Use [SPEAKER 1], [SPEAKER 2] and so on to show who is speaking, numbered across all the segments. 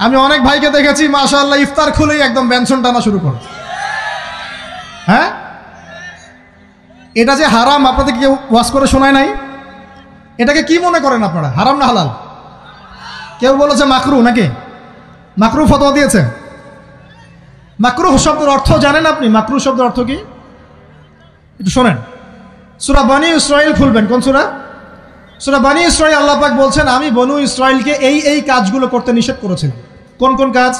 [SPEAKER 1] আমি অনেক ভাইকে দেখেছি মাশাআল্লাহ ইফতার খুলেই একদম ব্যঞ্জন টানা শুরু করে। হ্যাঁ, এটা যে হারাম আপনাদের কেউ ওয়াজ করে শোনায় নাই? এটাকে কি মনে করেন আপনারা, হারাম না হালাল? কেউ বলেছে মাকরু, নাকি মাকরু ফতোয়া দিয়েছে? মাকরুহ শব্দের অর্থ জানেন আপনি? মাকরুহ শব্দের অর্থ কি একটু শোনেন। সূরা বনী ইসরাইল খুলবেন। কোন সূরা? সূরা বনী ইসরাইল। আল্লাহ পাক বলছেন আমি বনু ইসরাইলকে এই কাজগুলো করতে নিষেধ করেছিলাম। কোন কোন কাজ?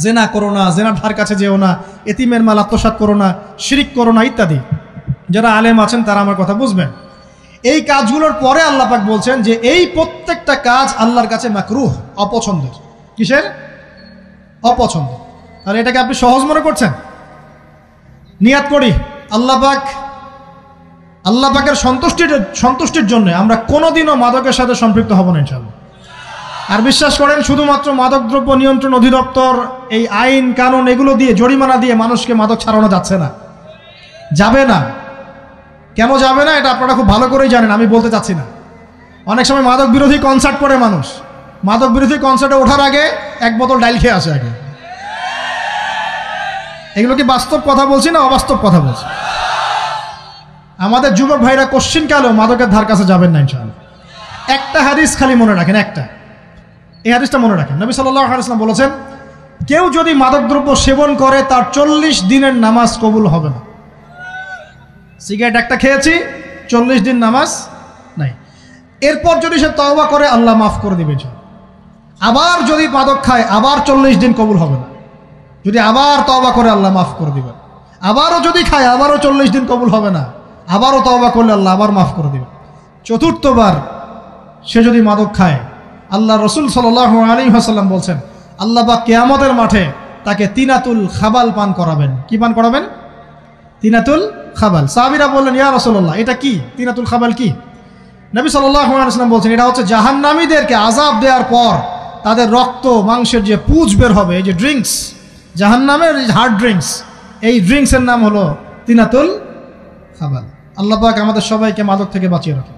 [SPEAKER 1] জেনা করো না, জেনার ধার কাছে যেও না, এতিমের মাল আত্মসাৎ করো না, শিরিক করো না ইত্যাদি। যারা আলেম আছেন তারা আমার কথা বুঝবেন। এই কাজগুলোর পরে আল্লাহ পাক বলছেন যে এই প্রত্যেকটা কাজ আল্লাহর কাছে মাকরুহ, অপছন্দের। কিসের? অপছন্দ। তাহলে এটাকে আপনি সহজ মনে করছেন? নিয়াত করি আল্লাহ পাকের সন্তুষ্টির জন্য আমরা কোনোদিনও মাদকের সাথে সম্পৃক্ত হব না ইনশাআল্লাহ। আর বিশ্বাস করেন শুধুমাত্র মাদকদ্রব্য নিয়ন্ত্রণ অধিদপ্তর এই আইন কানুন এগুলো দিয়ে জরিমানা দিয়ে মানুষকে মাদক ছাড়ানো যাচ্ছে না, যাবে না। কেন যাবে না এটা আপনারা খুব ভালো করেই জানেন, আমি বলতে চাচ্ছি না। অনেক সময় মাদক বিরোধী কনসার্ট করে মানুষ, মাদক বিরোধী কনসার্টে ওঠার আগে এক বোতল ডাইল খেয়ে আসে আগে। এগুলো কি বাস্তব কথা বলছি না অবাস্তব কথা বলছি? আমাদের যুবক ভাইরা কোশ্চিনকালেও মাদকের ধার কাছে যাবেন না ইনশাআল্লাহ। একটা হাদিস খালি মনে রাখেন, এই হাদিসটা মনে রাখেন। নবী সাল্লাল্লাহু আলাইহি ওয়াসাল্লাম বলেছেন কেউ যদি মাদকদ্রব্য সেবন করে তার 40 দিনের নামাজ কবুল হবে না। সিগারেট একটা খেয়েছি, 40 দিন নামাজ নাই। এরপর যদি সে তওবা করে আল্লাহ মাফ করে দিবে। আবার যদি মাদক খায় আবার 40 দিন কবুল হবে না। যদি আবার তওবা করে আল্লাহ মাফ করে দিবেন। আবারও যদি খায় আবারও 40 দিন কবুল হবে না। আবারও তওবা করলে আল্লাহ আবার মাফ করে দিবেন। চতুর্থবার সে যদি মাদক খায়, আল্লাহ রসুল সাল্লাল্লাহু আলাইহি ওয়াসাল্লাম বলছেন আল্লাহ পাক কিয়ামতের মাঠে তাকে তিনাতুল খাবাল পান করাবেন। কি পান করাবেন? তিনাতুল খাবাল। সাহাবীরা বললেন ইয়া রাসূলুল্লাহ এটা কি? তিনাতুল খাবাল কি? নবী সাল্লাল্লাহু আলাইহি ওয়াসাল্লাম বলছেন এটা হচ্ছে জাহান্নামীদেরকে আযাব দেওয়ার পর তাদের রক্ত মাংসের যে পুঁজ বের হবে, এই যে ড্রিঙ্কস, জাহান্নামের হার্ড ড্রিঙ্কস, এই ড্রিঙ্কসের নাম হলো তিনাতুল খাবাল। আল্লাহ পাক আমাদের সবাইকে মাদক থেকে বাঁচিয়ে রাখেন।